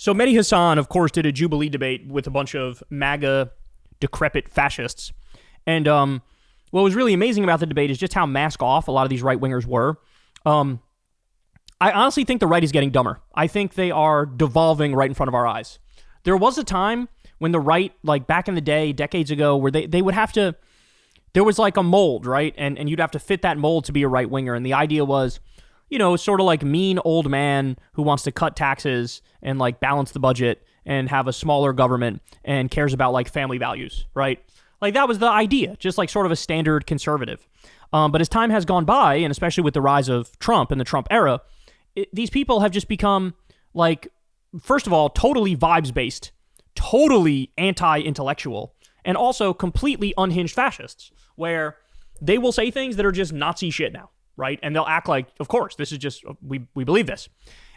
So Mehdi Hasan, of course, did a Jubilee debate with a bunch of MAGA decrepit fascists. And what was really amazing about the debate is just how mask off a lot of these right-wingers were. I honestly think the right is getting dumber. I think they are devolving right in front of our eyes. There was a time when the right, like back in the day, decades ago, where they would have to, there was like a mold, right? And you'd have to fit that mold to be a right-winger. And the idea was, you know, sort of like mean old man who wants to cut taxes and like balance the budget and have a smaller government and cares about like family values, right? Like that was the idea, just like sort of a standard conservative. But as time has gone by, and especially with the rise of Trump and the Trump era, these people have just become like, first of all, totally vibes-based, totally anti-intellectual, and also completely unhinged fascists, where they will say things that are just Nazi shit now, right? And they'll act like, of course, this is just, we believe this.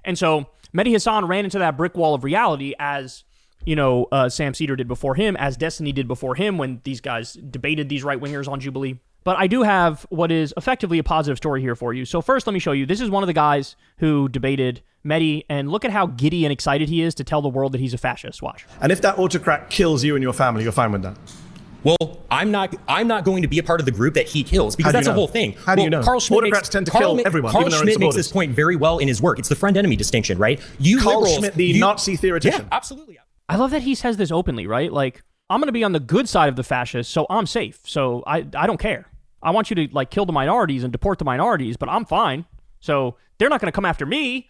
And so Mehdi Hasan ran into that brick wall of reality as, you know, Sam Cedar did before him, as Destiny did before him when these guys debated these right-wingers on Jubilee. But I do have what is effectively a positive story here for you. So first, let me show you. This is one of the guys who debated Mehdi, and look at how giddy and excited he is to tell the world that he's a fascist. Watch. And if that autocrat kills you and your family, you're fine with that? Well, I'm not going to be a part of the group that he kills, because that's the whole thing. How do you know? Autocrats tend to kill everyone. Carl Schmitt makes this point very well in his work. It's the friend-enemy distinction, right? Carl Schmitt, the Nazi theoretician. Yeah, absolutely. I love that he says this openly, right? Like, I'm going to be on the good side of the fascists, so I'm safe. So I don't care. I want you to like kill the minorities and deport the minorities, but I'm fine. So they're not going to come after me.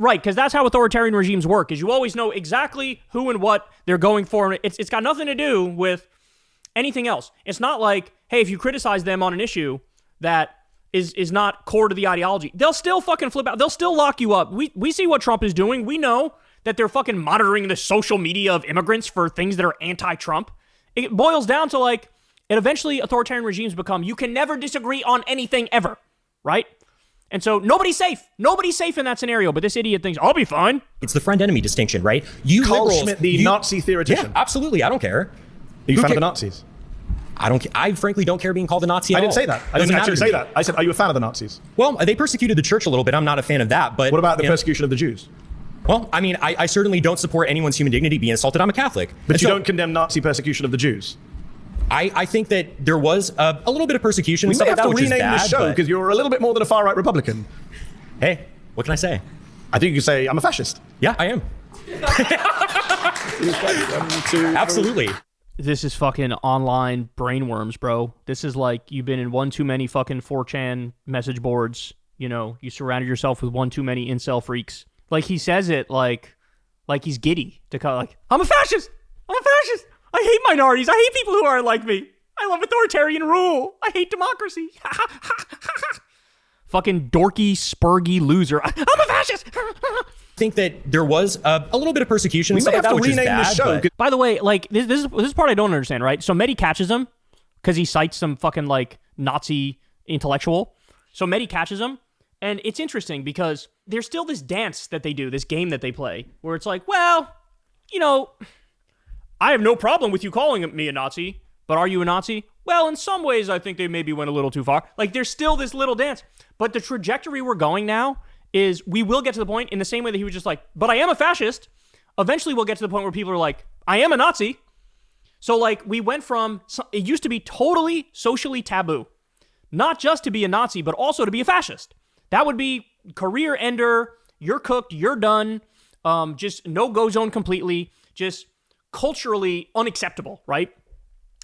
Right, because that's how authoritarian regimes work, is you always know exactly who and what they're going for. It's got nothing to do with anything else. It's not like, hey, if you criticize them on an issue that is not core to the ideology, they'll still fucking flip out. They'll still lock you up. We see what Trump is doing. We know that they're fucking monitoring the social media of immigrants for things that are anti-Trump. It boils down to like, and eventually authoritarian regimes become, you can never disagree on anything ever, right? And so nobody's safe. Nobody's safe in that scenario, but this idiot thinks, I'll be fine. It's the friend-enemy distinction, right? Carl Schmitt, the Nazi theoretician. Yeah, absolutely. I don't care. Are you a fan of the Nazis? I frankly don't care being called a Nazi at all. I didn't say that. I didn't actually say that. I said, are you a fan of the Nazis? Well, they persecuted the church a little bit. I'm not a fan of that, but... What about the persecution of the Jews? Well, I mean, I certainly don't support anyone's human dignity being assaulted. I'm a Catholic. But you don't condemn Nazi persecution of the Jews? I think that there was a little bit of persecution. We may have to rename this show because you're a little bit more than a far-right Republican. Hey, what can I say? I think you can say, I'm a fascist. Yeah, I am. Absolutely. This is fucking online brainworms, bro. This is like you've been in one too many fucking 4chan message boards. You know, you surrounded yourself with one too many incel freaks. Like he says it like he's giddy to call like, I'm a fascist. I'm a fascist. I hate minorities. I hate people who aren't like me. I love authoritarian rule. I hate democracy. Fucking dorky, spurgy loser. I'm a fascist. I think that there was a little bit of persecution. We may have to rename this show. By the way, like this part I don't understand, right? So Mehdi catches him because he cites some fucking like Nazi intellectual. So Mehdi catches him, and it's interesting because there's still this dance that they do, this game that they play, where it's like, well, you know, I have no problem with you calling me a Nazi, but are you a Nazi? Well, in some ways, I think they maybe went a little too far. Like, there's still this little dance. But the trajectory we're going now is we will get to the point in the same way that he was just like, but I am a fascist. Eventually, we'll get to the point where people are like, I am a Nazi. So, like, we went from, it used to be totally socially taboo, not just to be a Nazi, but also to be a fascist. That would be career ender. You're cooked. You're done. Just no-go zone completely. Just culturally unacceptable, right?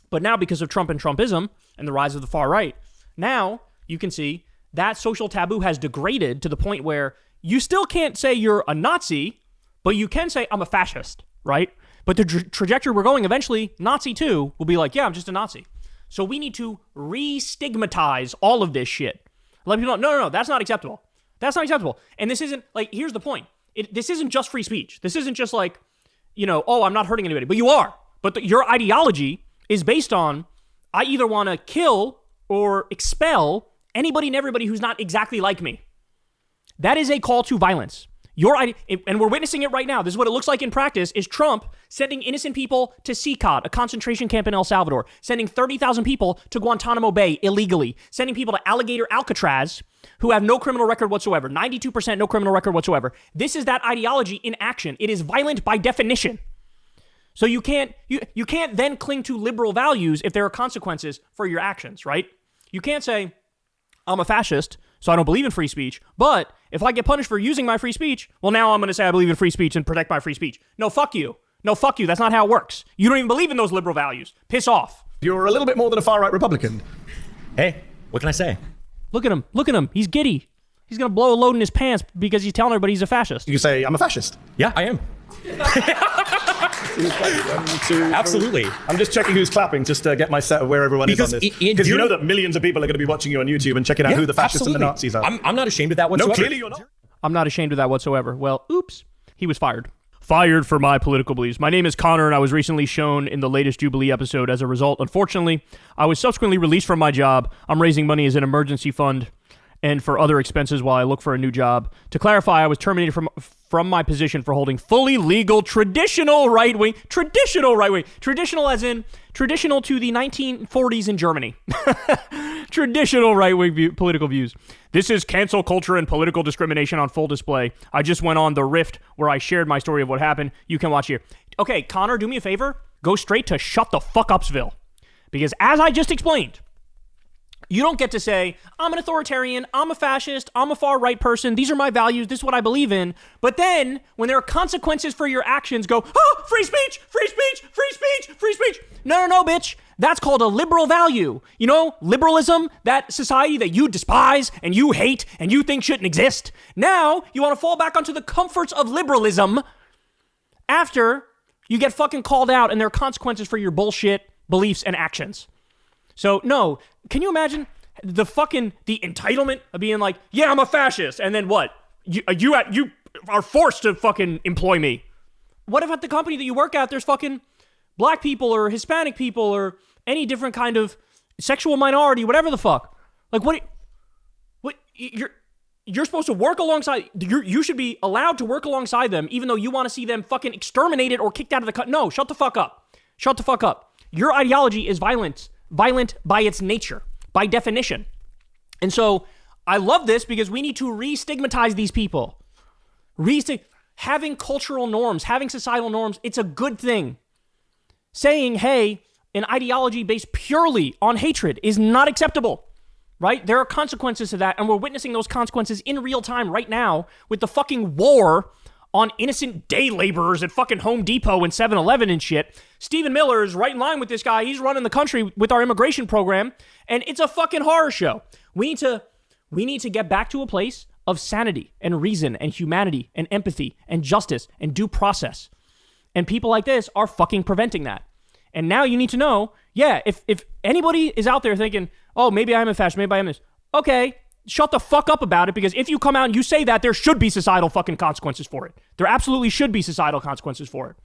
But now because of Trump and Trumpism and the rise of the far right, now you can see that social taboo has degraded to the point where you still can't say you're a Nazi, but you can say I'm a fascist, right? But the trajectory we're going, eventually, Nazi too will be like, yeah, I'm just a Nazi. So we need to re-stigmatize all of this shit. Let people know, no, that's not acceptable. That's not acceptable. And this isn't, like, here's the point. This isn't just free speech. This isn't just like, you know, oh, I'm not hurting anybody. But you are. But your ideology is based on, I either want to kill or expel anybody and everybody who's not exactly like me. That is a call to violence. And we're witnessing it right now. This is what it looks like in practice, is Trump sending innocent people to CCOT, a concentration camp in El Salvador, sending 30,000 people to Guantanamo Bay illegally, sending people to Alligator Alcatraz who have no criminal record whatsoever, 92% no criminal record whatsoever. This is that ideology in action. It is violent by definition. So you can't then cling to liberal values if there are consequences for your actions, right? You can't say, I'm a fascist, so I don't believe in free speech, but if I get punished for using my free speech, well, now I'm going to say I believe in free speech and protect my free speech. No, fuck you. No, fuck you. That's not how it works. You don't even believe in those liberal values. Piss off. You're a little bit more than a far-right Republican. Hey, what can I say? Look at him. Look at him. He's giddy. He's going to blow a load in his pants because he's telling everybody he's a fascist. You say, I'm a fascist. Yeah, I am. Absolutely. I'm just checking who's clapping just to get my set of where everyone is on this. Because you know that millions of people are going to be watching you on YouTube and checking out who the fascists and the Nazis are. I'm not ashamed of that whatsoever. No, clearly you're not. I'm not ashamed of that whatsoever. Well, oops. He was fired. Fired for my political beliefs. My name is Connor, and I was recently shown in the latest Jubilee episode. As a result, unfortunately, I was subsequently released from my job. I'm raising money as an emergency fund and for other expenses while I look for a new job. To clarify, I was terminated from my position for holding fully legal traditional right-wing, traditional as in traditional to the 1940s in Germany. Traditional right-wing political views. This is cancel culture and political discrimination on full display. I just went on The Rift where I shared my story of what happened. You can watch here. Okay, Connor, do me a favor. Go straight to shut the fuck upsville. Because as I just explained, you don't get to say, I'm an authoritarian, I'm a fascist, I'm a far-right person, these are my values, this is what I believe in. But then, when there are consequences for your actions, go, free speech, free speech, free speech, free speech. No, bitch. That's called a liberal value. You know, liberalism, that society that you despise and you hate and you think shouldn't exist. Now, you want to fall back onto the comforts of liberalism after you get fucking called out and there are consequences for your bullshit beliefs and actions. So, no, can you imagine the entitlement of being like, yeah, I'm a fascist, and then what? You are forced to fucking employ me. What if at the company that you work at, there's fucking black people or Hispanic people or any different kind of sexual minority, whatever the fuck? Like, what you're supposed to work alongside, you should be allowed to work alongside them, even though you want to see them fucking exterminated or kicked out of the country. No, shut the fuck up. Shut the fuck up. Your ideology is violent by its nature, by definition. And so I love this because we need to re-stigmatize these people. Having cultural norms, having societal norms, it's a good thing. Saying, hey, an ideology based purely on hatred is not acceptable, right? There are consequences to that, and we're witnessing those consequences in real time right now with the fucking war on innocent day laborers at fucking Home Depot and 7-Eleven and shit. Stephen Miller is right in line with this guy. He's running the country with our immigration program, and it's a fucking horror show. We need to get back to a place of sanity and reason and humanity and empathy and justice and due process. And people like this are fucking preventing that. And now you need to know, yeah, if anybody is out there thinking, oh, maybe I'm a fascist, maybe I am this. Okay, shut the fuck up about it, because if you come out and you say that, there should be societal fucking consequences for it. There absolutely should be societal consequences for it.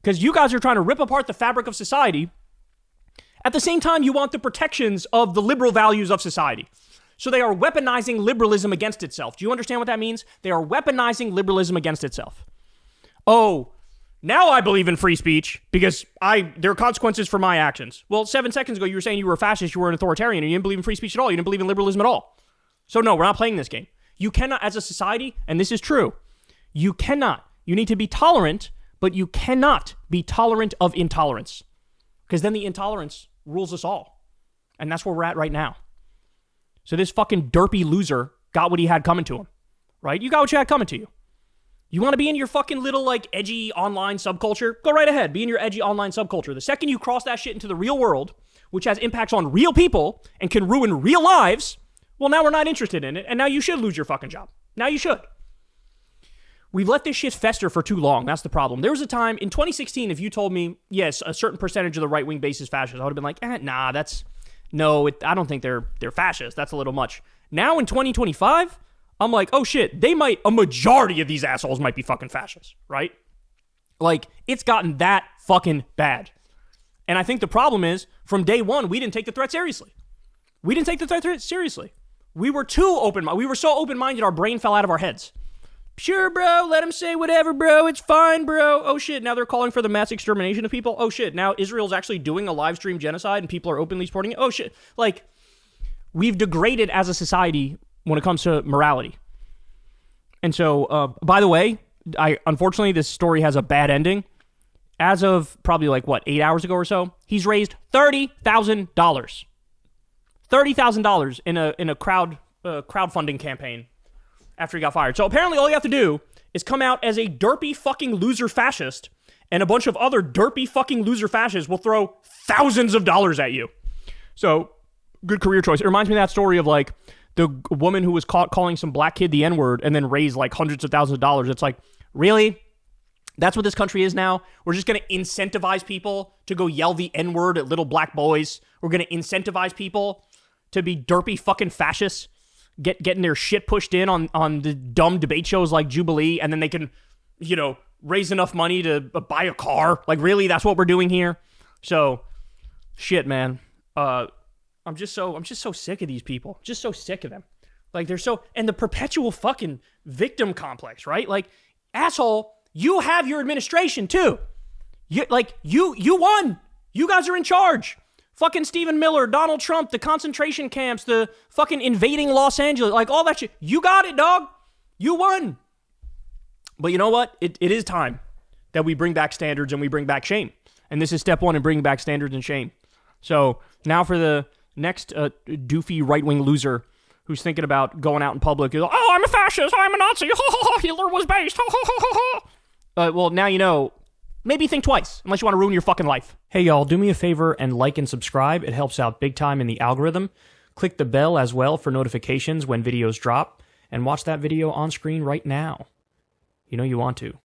Because you guys are trying to rip apart the fabric of society. At the same time, you want the protections of the liberal values of society. So they are weaponizing liberalism against itself. Do you understand what that means? They are weaponizing liberalism against itself. Oh, now I believe in free speech because there are consequences for my actions. Well, 7 seconds ago, you were saying you were a fascist, you were an authoritarian, and you didn't believe in free speech at all. You didn't believe in liberalism at all. So no, we're not playing this game. You cannot, as a society, and this is true, you need to be tolerant, but you cannot be tolerant of intolerance. Because then the intolerance rules us all. And that's where we're at right now. So this fucking derpy loser got what he had coming to him, right? You got what you had coming to you. You want to be in your fucking little, like, edgy online subculture? Go right ahead. Be in your edgy online subculture. The second you cross that shit into the real world, which has impacts on real people and can ruin real lives, well, now we're not interested in it, and now you should lose your fucking job. Now you should. We've let this shit fester for too long. That's the problem. There was a time in 2016, if you told me, yes, a certain percentage of the right-wing base is fascist, I would have been like, nah, I don't think they're fascist. That's a little much. Now in 2025, I'm like, oh shit, a majority of these assholes might be fucking fascists, right? Like, it's gotten that fucking bad. And I think the problem is, from day one, we didn't take the threat seriously. We didn't take the threat seriously. We were too open-minded. We were so open-minded, our brain fell out of our heads. Sure, bro, let them say whatever, bro. It's fine, bro. Oh, shit, now they're calling for the mass extermination of people. Oh, shit, now Israel's actually doing a live stream genocide and people are openly supporting it. Oh, shit. Like, we've degraded as a society when it comes to morality. And so, by the way, unfortunately, this story has a bad ending. As of probably 8 hours ago or so, he's raised $30,000. $30,000 in a crowdfunding campaign after he got fired. So apparently all you have to do is come out as a derpy fucking loser fascist, and a bunch of other derpy fucking loser fascists will throw thousands of dollars at you. So, good career choice. It reminds me of that story of the woman who was caught calling some black kid the N-word and then raised hundreds of thousands of dollars. It's really? That's what this country is now? We're just going to incentivize people to go yell the N-word at little black boys. We're going to incentivize people to be derpy fucking fascists, getting their shit pushed in on the dumb debate shows like Jubilee, and then they can, raise enough money to buy a car. Really, that's what we're doing here? So, shit, man. I'm just so sick of these people. Just so sick of them. They're so, and the perpetual fucking victim complex, right? Asshole, you have your administration too. You won. You guys are in charge. Fucking Stephen Miller, Donald Trump, the concentration camps, the fucking invading Los Angeles, all that shit. You got it, dog. You won. But you know what? It is time that we bring back standards and we bring back shame. And this is step one in bringing back standards and shame. So now for the next doofy right-wing loser who's thinking about going out in public. Oh, I'm a fascist. I'm a Nazi. Hitler was based. Well, now you know. Maybe think twice, unless you want to ruin your fucking life. Hey, y'all, do me a favor and like and subscribe. It helps out big time in the algorithm. Click the bell as well for notifications when videos drop. And watch that video on screen right now. You know you want to.